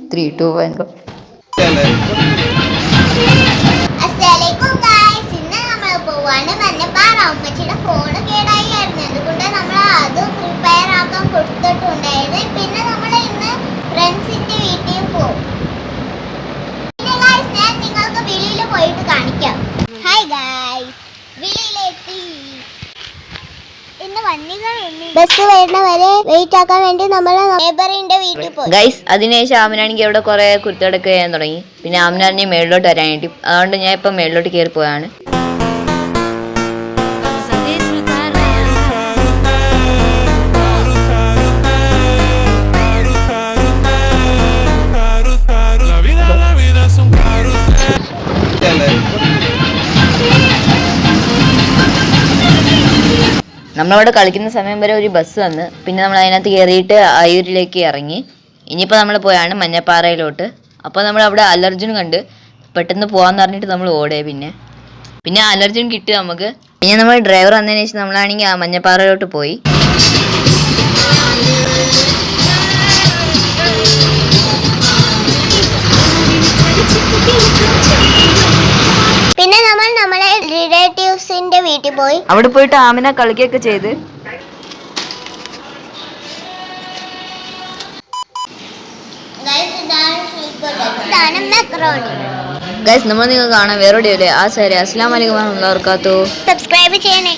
3, 2, 1 go. അസ്സലാമലൈക്കും guys, ഇന്ന് നമ്മൾ പോവാണ് മഞ്ഞപ്പാറ. ഉമ്മച്ചിയുടെ ഫോൺ കേടായിരുന്നു, അതുകൊണ്ട് നമ്മൾ അത് പ്രിപ്പയർ ആക്കാൻ കൊടുത്തിട്ടുണ്ടായിരുന്നു. പിന്നെ നമ്മൾ ഇന്ന് ഫ്രണ്ട്സിന്റെ വീട്ടിൽ പോകും. പിന്നെ ഗയ്സ്, ഞാൻ നിങ്ങൾക്ക് വിളിയിൽ പോയിട്ട് കാണിക്കാം. ഹായ് ഗയ്സ്, വിളിയിലെത്തി. ബസ് വരുന്നവരെ വെയിറ്റ് ആക്കാൻ വേണ്ടി നമ്മൾ നെയ്ബറിന്റെ വീട്ടിൽ പോയി. ഗൈസ്, അതിനുശേഷം ആമിനാണെങ്കിൽ അവിടെ കുറെ കുരുത്തടക്ക് ചെയ്യാൻ തുടങ്ങി. പിന്നെ ആമിനാണെങ്കിൽ മേളിലോട്ട് വരാൻ വേണ്ടി, അതുകൊണ്ട് ഞാൻ ഇപ്പം മേളിലോട്ട് കയറി പോയാണ്. നമ്മളവിടെ കളിക്കുന്ന സമയം വരെ ഒരു ബസ് വന്ന്, പിന്നെ നമ്മൾ അതിനകത്ത് കയറിയിട്ട് അയ്യൂരിലേക്ക് ഇറങ്ങി. ഇനിയിപ്പോൾ നമ്മൾ പോയാണ് മഞ്ഞപ്പാറയിലോട്ട്. അപ്പോൾ നമ്മൾ അവിടെ അലർജുൻ കണ്ട് പെട്ടെന്ന് പോകാമെന്ന് പറഞ്ഞിട്ട് നമ്മൾ ഓടേ. പിന്നെ അലർജുൻ കിട്ടി നമുക്ക്. പിന്നെ നമ്മൾ ഡ്രൈവർ വന്നതിന് ശേഷം നമ്മളാണെങ്കിൽ ആ മഞ്ഞപ്പാറയിലോട്ട് പോയി. പിന്നെ നമ്മൾ നമ്മളെ റിലേറ്റീവ്സിന്റെ വീട്ടിൽ പോയി. അവിടെ പോയിട്ട് ആമിന കളിക്കുകയൊക്കെ ചെയ്ത്. ഗൈസ്, നമ്മൾ നിങ്ങൾ കാണാൻ വേറെ ആ ശരി. അസ്സലാമു അലൈക്കും വറഹ്മത്തുള്ളാഹി വബറകാതുഹു. സബ്സ്ക്രൈബ് ചെയ്യണേ.